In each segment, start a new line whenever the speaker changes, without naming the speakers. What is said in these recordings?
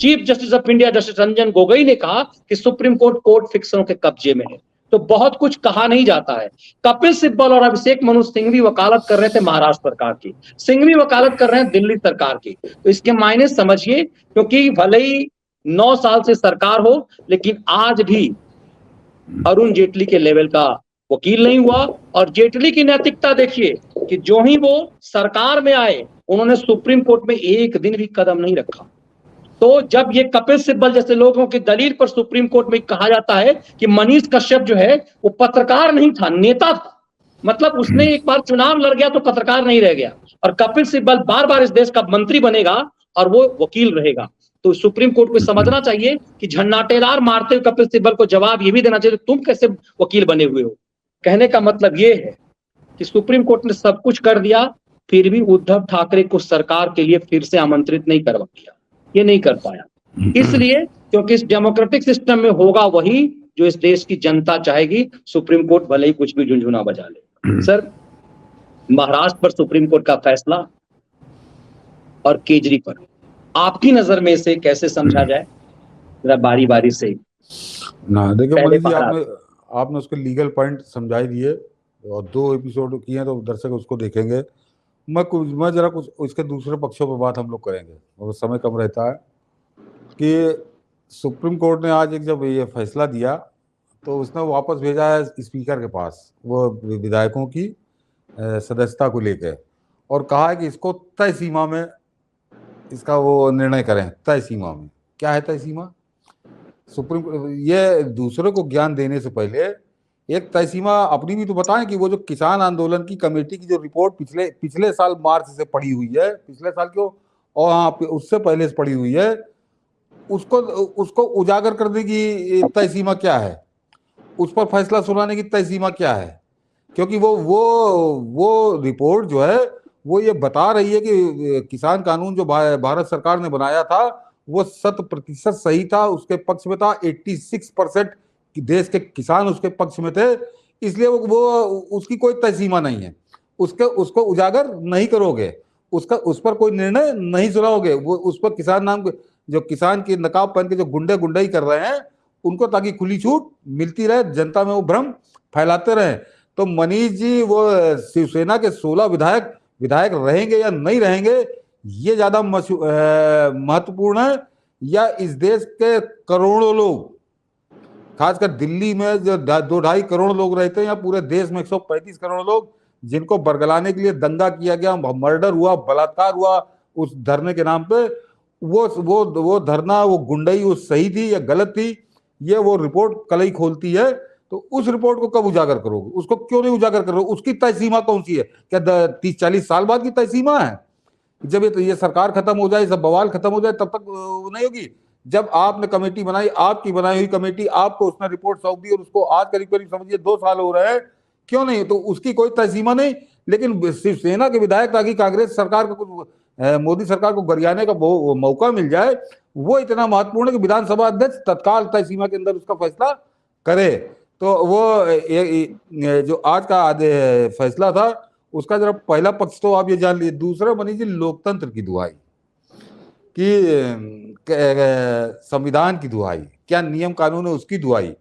Chief justice of India justice Ranjan Gogoi ने कहा कि सुप्रीम कोर्ट कोर्ट फिक्सरों के कब्जे में है। तो बहुत कुछ कहा नहीं जाता है। कपिल सिब्बल और अभिषेक मनु सिंघवी वकालत कर रहे थे महाराष्ट्र सरकार की, सिंघवी वकालत कर रहे हैं दिल्ली सरकार की। तो इसके मायने समझिए, क्योंकि भले ही 9 साल से सरकार हो, लेकिन आज भी अरुण जेटली के लेवल का वकील नहीं हुआ। और जेटली की नैतिकता देखिए कि जो ही वो सरकार में आए, उन्होंने सुप्रीम कोर्ट में एक दिन भी कदम नहीं रखा। तो जब ये कपिल सिब्बल जैसे लोगों की दलील पर सुप्रीम कोर्ट में कहा जाता है कि मनीष कश्यप जो है वो पत्रकार नहीं था, नेता था, मतलब उसने एक बार चुनाव लड़ गया तो पत्रकार नहीं रह गया। और कपिल सिब्बल बार बार इस देश का मंत्री बनेगा और वो वकील रहेगा। तो सुप्रीम कोर्ट को समझना चाहिए कि झन्नाटेदार मारते हुए कपिल सिब्बल को जवाब ये भी देना चाहिए, तुम कैसे वकील बने हुए हो। कहने का मतलब ये है कि सुप्रीम कोर्ट ने सब कुछ कर दिया, फिर भी उद्धव ठाकरे को सरकार के लिए फिर से आमंत्रित नहीं करवा दिया, ये नहीं कर पाया। इसलिए क्योंकि इस डेमोक्रेटिक सिस्टम में होगा वही जो इस देश की जनता चाहेगी, सुप्रीम कोर्ट भले ही कुछ भी झुंझुना बजा ले। सर, महाराष्ट्र पर सुप्रीम कोर्ट का फैसला और केजरी पर आपकी नजर में इसे कैसे समझा जाए, जरा बारी बारी से
ना। देखिए मनीष जी, आपने उसके लीगल पॉइंट समझाई दिए और 2 एपिसोड किए हैं, तो दर्शक उसको देखेंगे। मैं जरा कुछ इसके दूसरे पक्षों पर बात हम लोग करेंगे, और समय कम रहता है। कि सुप्रीम कोर्ट ने आज एक जब ये फैसला दिया तो उसने वापस भेजा है स्पीकर के पास वो विधायकों की सदस्यता को लेकर, और कहा है कि इसको तय सीमा में इसका वो निर्णय करें। तय सीमा में क्या है? तय सीमा सुप्रीम, ये दूसरे को ज्ञान देने से पहले एक तय सीमा अपनी भी तो बताएं कि वो जो किसान आंदोलन की कमेटी की जो रिपोर्ट पिछले साल मार्च से पड़ी हुई है, पिछले साल क्यों, और हाँ उससे पहले से पड़ी हुई है, उसको उजागर करने की तय सीमा क्या है, उस पर फैसला सुनाने की तय सीमा क्या है। क्योंकि वो रिपोर्ट जो है वो ये बता रही है कि किसान कानून जो भारत सरकार ने बनाया था वो 100% सही था, उसके पक्ष में था। 86% देश के किसान उसके पक्ष में थे, इसलिए वो उसकी कोई तय सीमा नहीं है। उसको उजागर नहीं करोगे, उस पर कोई निर्णय नहीं सुनाओगे। वो उस पर किसान नाम के जो किसान की नकाब पहन के जो गुंडाई कर रहे हैं उनको, ताकि खुली छूट मिलती रहे, जनता में वो भ्रम फैलाते रहे। तो मनीष जी, वो शिवसेना के 16 विधायक रहेंगे या नहीं रहेंगे, ये ज्यादा महत्वपूर्ण है, या इस देश के करोड़ों लोग, खासकर दिल्ली में जो 2-2.5 करोड़ लोग रहते हैं, या पूरे देश में 135 करोड़ लोग, जिनको बरगलाने के लिए दंगा किया गया, मर्डर हुआ, बलात्कार हुआ उस धरने के नाम पे, वो धरना, वो गुंडई वो सही थी या गलत थी, ये वो रिपोर्ट कल ही खोलती है। तो उस रिपोर्ट को कब उजागर करोगे? उसको क्यों नहीं उजागर करोगे? उसकी तय सीमा कौन सी है? क्या 30-40 साल बाद की तय सीमा है? जब ये सरकार खत्म हो जाए, सब बवाल खत्म हो जाए, तब तक नहीं होगी। जब आपने कमेटी बनाई, आपकी बनाई हुई कमेटी, आपको उसने रिपोर्ट सौंप दी, और उसको आज करीब समझिए 2 साल हो रहे हैं, क्यों नहीं? तो उसकी कोई तय सीमा नहीं। लेकिन शिवसेना के विधायक, ताकि कांग्रेस सरकार को कुछ, मोदी सरकार को गरियाने का मौका मिल जाए, वो इतना महत्वपूर्ण है कि विधानसभा अध्यक्ष तत्काल तय सीमा के अंदर उसका फैसला करे। तो वो जो आज का फैसला था उसका जरा पहला पक्ष तो आप ये जान लीजिए। दूसरा मनीष जी, लोकतंत्र की दुहाई, कि संविधान की दुहाई, क्या नियम कानून है उसकी दुहाई।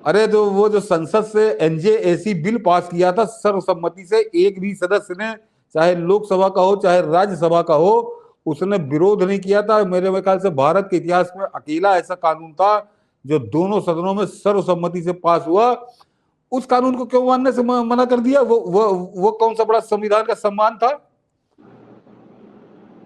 अरे तो वो जो संसद से एनजेएसी बिल पास किया था सर्वसम्मति से, एक भी सदस्य ने, चाहे लोकसभा का हो चाहे राज्यसभा का हो, उसने विरोध नहीं किया था। मेरे ख्याल से भारत के इतिहास में अकेला ऐसा कानून था जो दोनों सदनों में सर्वसम्मति से पास हुआ। उस कानून को क्यों मानने से मना कर दिया? वो कौन सा बड़ा संविधान का सम्मान था?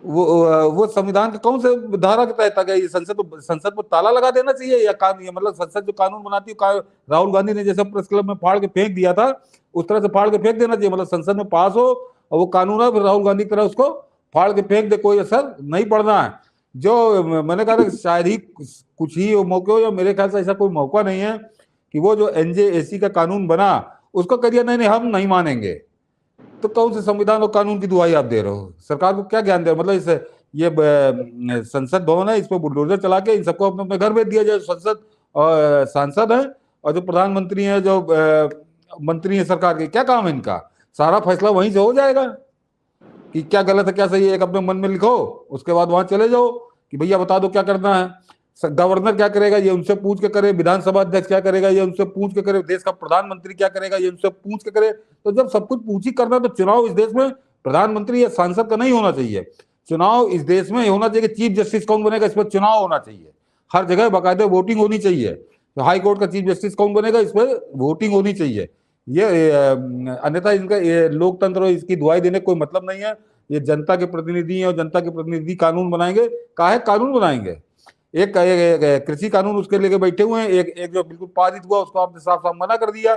वो संविधान के कौन से धारा के तहत आ गया? संसद को ताला लगा देना चाहिए, या कानून, मतलब संसद जो कानून बनाती है, राहुल गांधी ने जैसा प्रेस क्लब में फाड़ के फेंक दिया था, उस तरह से फाड़ के फेंक देना चाहिए। मतलब संसद में पास हो और वो कानून है, फिर राहुल गांधी की तरह उसको फाड़ के फेंक दे, कोई असर नहीं पड़ना है। जो मैंने कहा शायद ही कुछ ही मौके हो, या मेरे ख्याल से ऐसा कोई मौका नहीं है कि वो जो एनजेएसी का कानून बना उसको करिए नहीं हम नहीं मानेंगे। तो कौन से संविधान और कानून की दुहाई आप दे रहे हो? सरकार को क्या ज्ञान दे? मतलब इस ये संसद भवन है, इस पर बुलडोजर चला के इन सबको अपने अपने घर भेज दिया जाए। संसद और सांसद है और जो प्रधानमंत्री है, जो मंत्री है सरकार के, क्या काम है इनका? सारा फैसला वहीं से हो जाएगा कि क्या गलत है क्या सही है, एक अपने मन में लिखो, उसके बाद वहां चले जाओ। कि भैया बता दो क्या करना है। गवर्नर क्या करेगा ये उनसे पूछ के करे, विधानसभा अध्यक्ष क्या करेगा ये उनसे पूछ के करे, देश का प्रधानमंत्री क्या करेगा ये उनसे पूछ के करे। तो जब सब कुछ पूछ ही करना है तो चुनाव इस देश में प्रधानमंत्री या सांसद का नहीं होना चाहिए। चुनाव इस देश में होना चाहिए कि चीफ जस्टिस कौन बनेगा इस पर चुनाव होना चाहिए, हर जगह बाकायदे वोटिंग होनी चाहिए। तो हाई कोर्ट का चीफ जस्टिस कौन बनेगा इस पर वोटिंग होनी चाहिए। ये अन्यथा इनका ये लोकतंत्र और इसकी दुहाई देने कोई मतलब नहीं है। ये जनता के प्रतिनिधि हैं और जनता के प्रतिनिधि कानून बनाएंगे। काहे कानून बनाएंगे? एक कृषि कानून उसके लेके बैठे हुए हैं, एक जो बिल्कुल पारित हुआ उसको आपने साफ साफ मना कर दिया।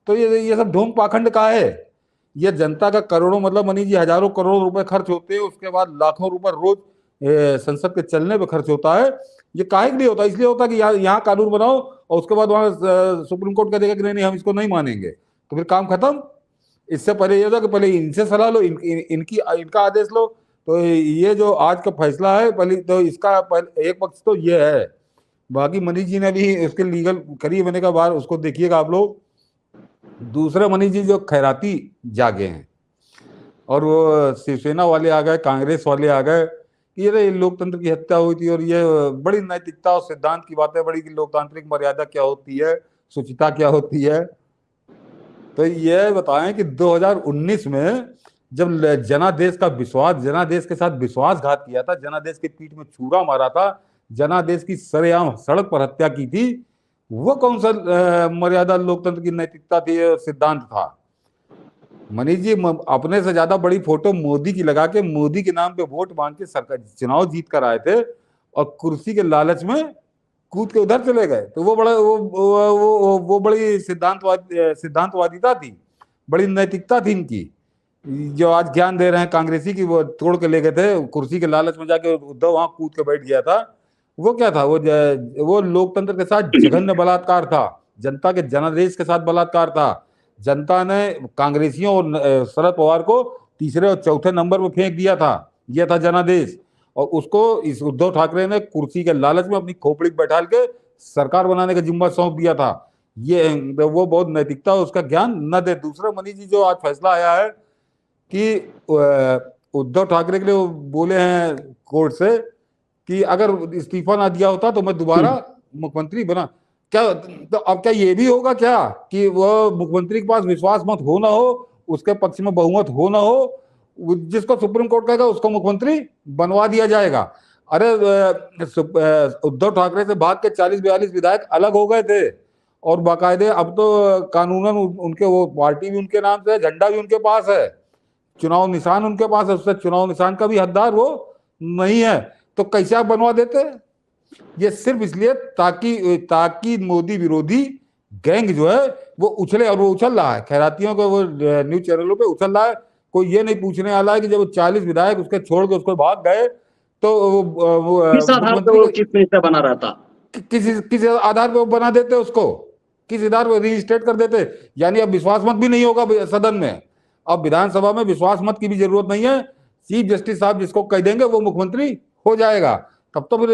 तो ये सब ढोंग पाखंड का है। ये जनता का करोड़ों, मतलब मनीष जी हजारों करोड़ रुपए खर्च होते हैं, उसके बाद लाखों रुपए रोज संसद के चलने पे खर्च होता है। ये काहे के लिए होता है? इसलिए होता है कि यहाँ कानून बनाओ और उसके बाद वहां सुप्रीम कोर्ट कह देगा कि नहीं हम इसको नहीं मानेंगे, तो फिर काम खत्म। इससे पहले ये होता कि पहले इनसे सलाह लो, इनका आदेश लो। तो ये जो आज का फैसला है, पहले तो इसका एक पक्ष तो ये है। बाकी मनीष जी ने भी उसके लीगल करी मैंने कहा बार उसको देखिएगा आप लोग। दूसरे मनीष जी जो खैराती जागे हैं और वो शिवसेना वाले आ गए, कांग्रेस वाले आ गए कि ये लोकतंत्र की हत्या हुई थी और ये बड़ी नैतिकता और सिद्धांत की बातें बड़ी कि लोकतांत्रिक मर्यादा क्या होती है, शुचिता क्या होती है। तो ये बताएं कि 2019 में जब जनादेश का विश्वास, जनादेश के साथ विश्वासघात किया था, जनादेश की पीठ में छुरा मारा था, जनादेश की सरेआम सड़क पर हत्या की थी, वो कौन सा मर्यादा लोकतंत्र की नैतिकता थी, सिद्धांत था? मनीष जी अपने से ज्यादा बड़ी फोटो मोदी की लगा के मोदी के नाम पे वोट मांग के सरकार चुनाव जीत कर आए थे और कुर्सी के लालच में कूद के उधर चले गए। तो वो बड़ा वो बड़ी सिद्धांतवादिता थी, बड़ी नैतिकता थी इनकी। जो आज ज्ञान दे रहे हैं कांग्रेसी की, वो तोड़ के ले गए थे कुर्सी के लालच में, जाके उद्धव वहां कूद के बैठ गया था। वो क्या था? वो लोकतंत्र के साथ जघन्य बलात्कार था, जनता के जनादेश के साथ बलात्कार था। जनता ने कांग्रेसियों और शरद पवार को तीसरे और चौथे नंबर पर फेंक दिया था। यह था जनादेश। और उसको इस उद्धव ठाकरे ने कुर्सी के लालच में अपनी खोपड़ी बैठाल के सरकार बनाने का जिम्मा सौंप दिया था। ये वो बहुत नैतिकता उसका ज्ञान न दे। दूसरा मनीष जी जो आज फैसला आया है कि उद्धव ठाकरे के लिए वो बोले हैं कोर्ट से कि अगर इस्तीफा ना दिया होता तो मैं दोबारा मुख्यमंत्री बना। क्या तो अब क्या ये भी होगा क्या कि वो मुख्यमंत्री के पास विश्वास मत हो ना हो, उसके पक्ष में बहुमत हो ना हो, जिसको सुप्रीम कोर्ट कहेगा उसको मुख्यमंत्री बनवा दिया जाएगा? अरे उद्धव ठाकरे से भाग के 40-42 विधायक अलग हो गए थे और बाकायदे अब तो कानूनन उनके वो पार्टी भी उनके नाम से है, झंडा भी उनके पास है, चुनाव निशान उनके पास है, उससे चुनाव निशान का भी हकदार वो नहीं है। तो कैसे आप बनवा देते? ये सिर्फ इसलिए ताकि मोदी विरोधी गैंग जो है वो उछले, और वो उछल रहा है खैरातियों को, वो न्यूज चैनलों पे उछल रहा है। कोई ये नहीं पूछने वाला है कि जब 40 विधायक उसके छोड़ के उसको भाग गए तो
किस आधार पर वो चीफ मिनिस्टर बना रहता?
किस आधार पर बना देते उसको? किस आधार पर रीस्टेट कर देते? यानी अब विश्वास मत भी नहीं होगा सदन में, अब विधानसभा में विश्वास मत की भी जरूरत नहीं है। चीफ जस्टिस साहब जिसको कह देंगे वो मुख्यमंत्री हो जाएगा। तब तो फिर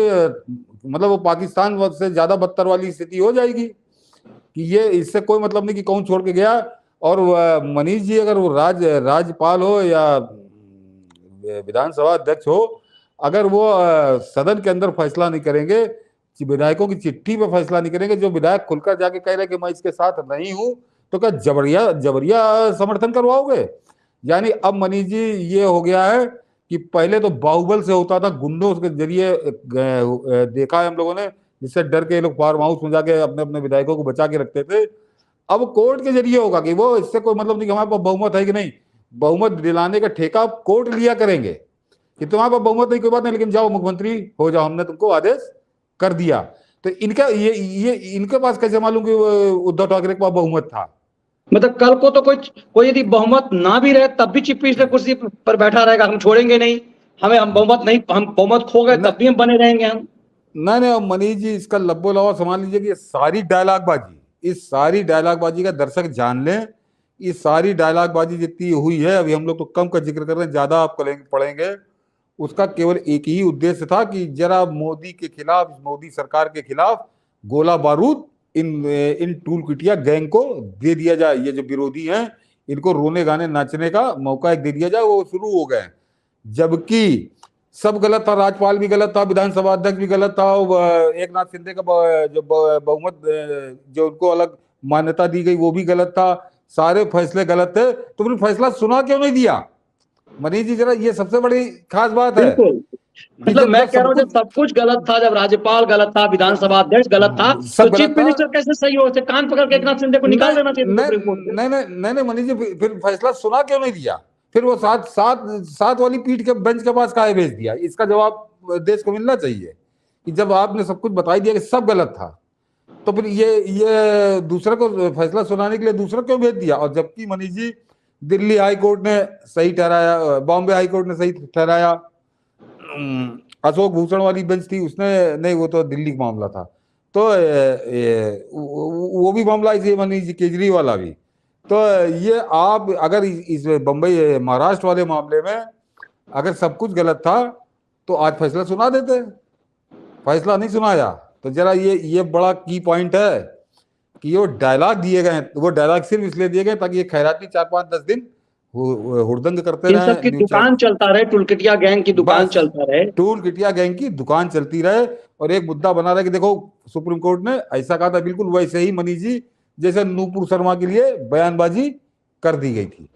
मतलब वो पाकिस्तान से ज्यादा बदतर वाली स्थिति हो जाएगी कि ये इससे कोई मतलब नहीं कि कौन छोड़ के गया। और मनीष जी अगर वो राज्यपाल हो या विधानसभा अध्यक्ष हो, अगर वो सदन के अंदर फैसला नहीं करेंगे, विधायकों की चिट्ठी पे फैसला नहीं करेंगे, जो विधायक खुलकर जाके कह रहे कि मैं इसके साथ नहीं हूं, तो क्या जबरिया समर्थन करवाओगे? यानी अब मनीष जी ये हो गया है कि पहले तो बाहुबल से होता था, गुंडों के जरिए देखा है हम लोगों ने, जिससे डर के लोग फार्म हाउस में जाके अपने अपने विधायकों को बचा के रखते थे। अब कोर्ट के जरिए होगा कि वो, इससे कोई मतलब नहीं कि हमारे पास बहुमत है कि नहीं, बहुमत दिलाने का ठेका कोर्ट लिया करेंगे कि तुम्हारे पास बहुमत नहीं कोई बात नहीं, लेकिन जाओ मुख्यमंत्री हो जाओ, हमने तुमको आदेश कर दिया। तो इनका ये इनके पास कैसे मालूम कि उद्धव ठाकरे के पास बहुमत था?
मतलब कल को तो कोई यदि बहुमत ना भी रहे तब भी चीफ मिनिस्टर कुर्सी पर बैठा रहेगा, हम छोड़ेंगे नहीं, हम बहुमत नहीं, हम बहुमत खो गए तब भी हम बने रहेंगे हम।
नहीं मनीष जी इसका लब्बो लावा समझ लीजिए कि ये सारी डायलॉगबाजी, इस सारी डायलॉगबाजी का दर्शक जान लें। ये सारी डायलॉगबाजी जितनी हुई है, अभी हम लोग तो कम का जिक्र कर रहे हैं, ज्यादा आप पढ़ेंगे, उसका केवल एक ही उद्देश्य था कि जरा मोदी के खिलाफ, मोदी सरकार के खिलाफ गोला बारूद इन टूल किटिया गैंग को दे दिया जाए। ये जो विरोधी हैं इनको रोने गाने नाचने का मौका एक दे दिया जाए, वो शुरू हो गए। जबकि सब गलत था, राज्यपाल भी गलत था, विधानसभा अध्यक्ष भी गलत था, एक नाथ शिंदे का जो बहुमत जो उनको अलग मान्यता दी गई वो भी गलत था, सारे फैसले गलत थे। तो फिर फैसला सुना क्यों नहीं दिया मनीष जी? जरा ये सबसे बड़ी खास बात है
बिल्कुल,
कि
मतलब मैं कह रहा हूं जब
कुछ
सब कुछ गलत था, जब राज्यपाल गलत था, विधानसभा अध्यक्ष गलत था, तो
सब गलत
चीफ
था।
मिनिस्टर कैसे सही हो सकते? कान पकड़ के एक नाथ शिंदे को निकाल देना चाहिए था सुप्रीम कोर्ट से।
नहीं मनीष जी, फिर फैसला सुना क्यों नहीं दिया? फिर वो सात सात सात वाली पीठ के बेंच के पास काहे भेज दिया? इसका जवाब देश को मिलना चाहिए कि जब आपने सब कुछ बता दिया कि सब गलत था, तो फिर ये दूसरे को फैसला सुनाने के लिए दूसरा क्यों भेज दिया? और जबकि मनीष जी दिल्ली हाई कोर्ट ने सही ठहराया, बॉम्बे हाई कोर्ट ने सही ठहराया, अशोक भूषण वाली बेंच थी उसने नहीं, वो तो दिल्ली का मामला था, तो वो भी मामला इसे मनीष जी केजरीवाल वाला भी। तो ये आप अगर इस बम्बई महाराष्ट्र वाले मामले में अगर सब कुछ गलत था तो आज फैसला सुना देते, फैसला नहीं सुनाया। तो जरा ये बड़ा की पॉइंट है कि वो डायलॉग दिए गए हैं, वो डायलॉग सिर्फ इसलिए दिए गए ताकि ये खैराती 4-5-10 दिन हुड़दंग करते
इन
रहे
सब की
न्यूज
दुकान
चैनल।
चलता रहे, टुलकिटिया गैंग की दुकान
बस
चलता रहे।
टूल किटिया गैंग की दुकान चलती रहे और एक मुद्दा बना रहे कि देखो सुप्रीम कोर्ट ने ऐसा कहा था, बिल्कुल वैसे ही मनीष जी जैसे नूपुर शर्मा के लिए बयानबाजी कर दी गई थी।